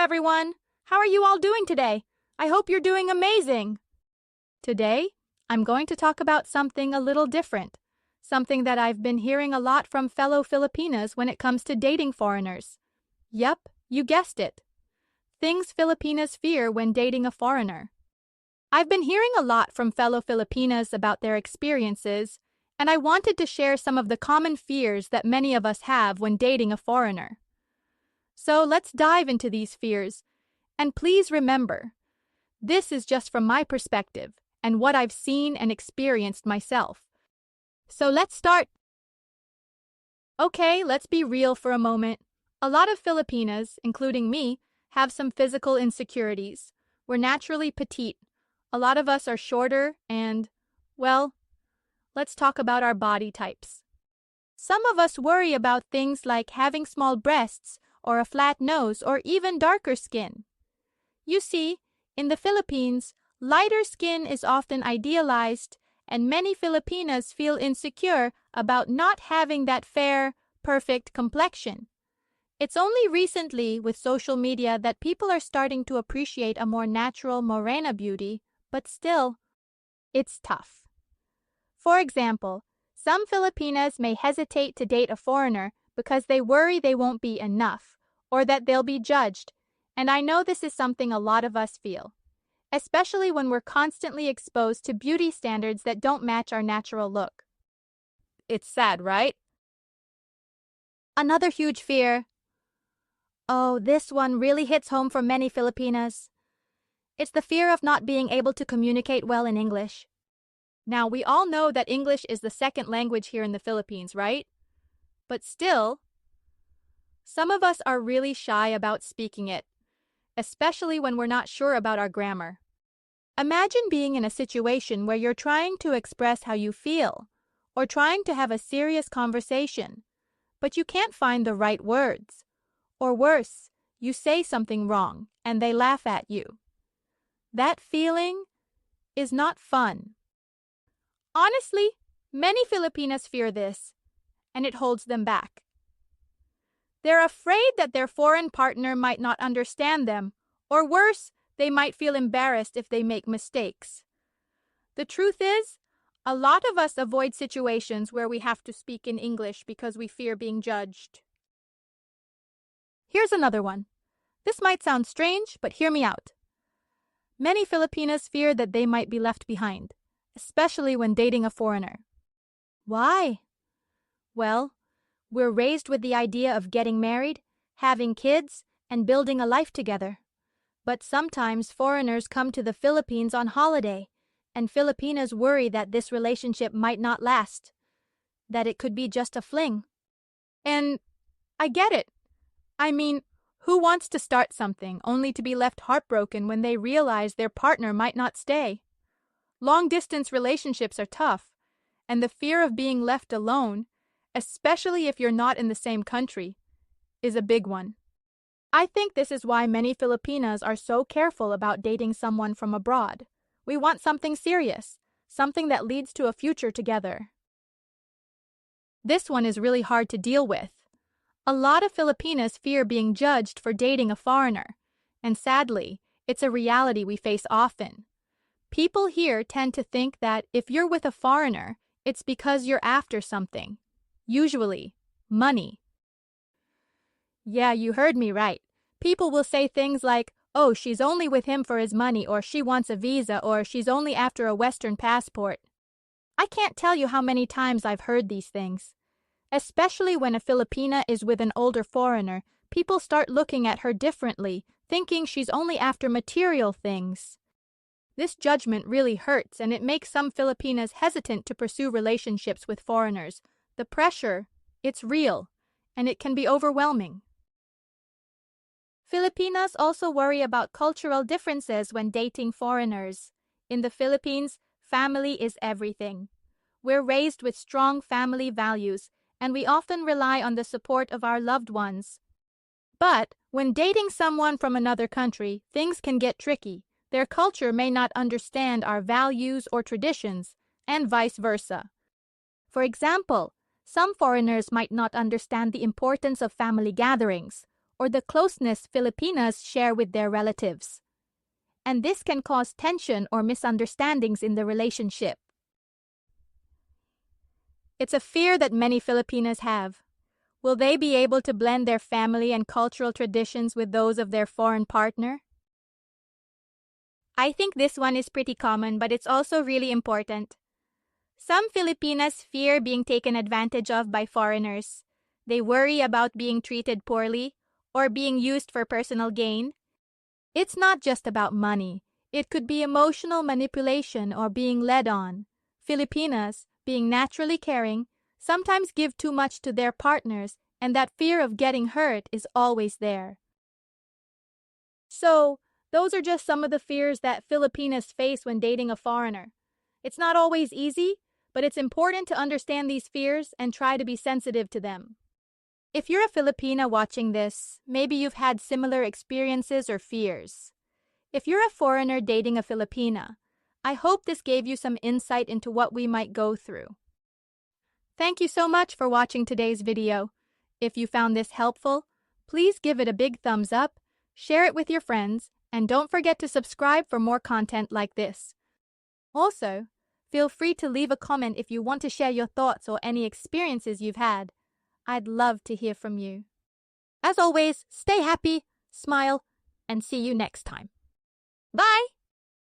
everyone! How are you all doing today? I hope you're doing amazing! Today, I'm going to talk about something a little different, something that I've been hearing a lot from fellow Filipinas when it comes to dating foreigners. Yep, you guessed it. Things Filipinas fear when dating a foreigner. I've been hearing a lot from fellow Filipinas about their experiences, and I wanted to share some of the common fears that many of us have when dating a foreigner. So let's dive into these fears, and please remember, this is just from my perspective and what I've seen and experienced myself. So let's start. Okay, let's be real for a moment. A lot of Filipinas, including me, have some physical insecurities. We're naturally petite. A lot of us are shorter and, well, let's talk about our body types. Some of us worry about things like having small breasts or a flat nose or even darker skin. You see, in the Philippines, lighter skin is often idealized, and many Filipinas feel insecure about not having that fair, perfect complexion. It's only recently with social media that people are starting to appreciate a more natural morena beauty, but still, it's tough. For example, some Filipinas may hesitate to date a foreigner because they worry they won't be enough, or that they'll be judged, and I know this is something a lot of us feel, especially when we're constantly exposed to beauty standards that don't match our natural look. It's sad, right? Another huge fear. Oh, this one really hits home for many Filipinas. It's the fear of not being able to communicate well in English. Now, we all know that English is the second language here in the Philippines, right? But still, some of us are really shy about speaking it, especially when we're not sure about our grammar. Imagine being in a situation where you're trying to express how you feel, or trying to have a serious conversation, but you can't find the right words. Or worse, you say something wrong and they laugh at you. That feeling is not fun. Honestly, many Filipinas fear this, and it holds them back. They're afraid that their foreign partner might not understand them, or worse, they might feel embarrassed if they make mistakes. The truth is, a lot of us avoid situations where we have to speak in English because we fear being judged. Here's another one. This might sound strange, but hear me out. Many Filipinas fear that they might be left behind, especially when dating a foreigner. Why? Well, we're raised with the idea of getting married, having kids, and building a life together. But sometimes foreigners come to the Philippines on holiday, and Filipinas worry that this relationship might not last, that it could be just a fling. And I get it. I mean, who wants to start something only to be left heartbroken when they realize their partner might not stay? Long-distance relationships are tough, and the fear of being left alone, especially if you're not in the same country, is a big one. I think this is why many Filipinas are so careful about dating someone from abroad. We want something serious, something that leads to a future together. This one is really hard to deal with. A lot of Filipinas fear being judged for dating a foreigner, and sadly, it's a reality we face often. People here tend to think that if you're with a foreigner, it's because you're after something. Usually, money. Yeah, you heard me right. People will say things like, oh, she's only with him for his money, or she wants a visa, or she's only after a Western passport. I can't tell you how many times I've heard these things. Especially when a Filipina is with an older foreigner, people start looking at her differently, thinking she's only after material things. This judgment really hurts, and it makes some Filipinas hesitant to pursue relationships with foreigners. The pressure, it's real, and it can be overwhelming. Filipinas also worry about cultural differences when dating foreigners. In the Philippines, family is everything. We're raised with strong family values, and we often rely on the support of our loved ones. But when dating someone from another country, things can get tricky. Their culture may not understand our values or traditions, and vice versa. For example, some foreigners might not understand the importance of family gatherings, or the closeness Filipinas share with their relatives. And this can cause tension or misunderstandings in the relationship. It's a fear that many Filipinas have. Will they be able to blend their family and cultural traditions with those of their foreign partner? I think this one is pretty common, but it's also really important. Some Filipinas fear being taken advantage of by foreigners. They worry about being treated poorly or being used for personal gain. It's not just about money. It could be emotional manipulation or being led on. Filipinas, being naturally caring, sometimes give too much to their partners, and that fear of getting hurt is always there. So, those are just some of the fears that Filipinas face when dating a foreigner. It's not always easy, but it's important to understand these fears and try to be sensitive to them. If you're a Filipina watching this, maybe you've had similar experiences or fears. If you're a foreigner dating a Filipina, I hope this gave you some insight into what we might go through. Thank you so much for watching today's video. If you found this helpful, please give it a big thumbs up, share it with your friends, and don't forget to subscribe for more content like this. Also, feel free to leave a comment if you want to share your thoughts or any experiences you've had. I'd love to hear from you. As always, stay happy, smile, and see you next time. Bye!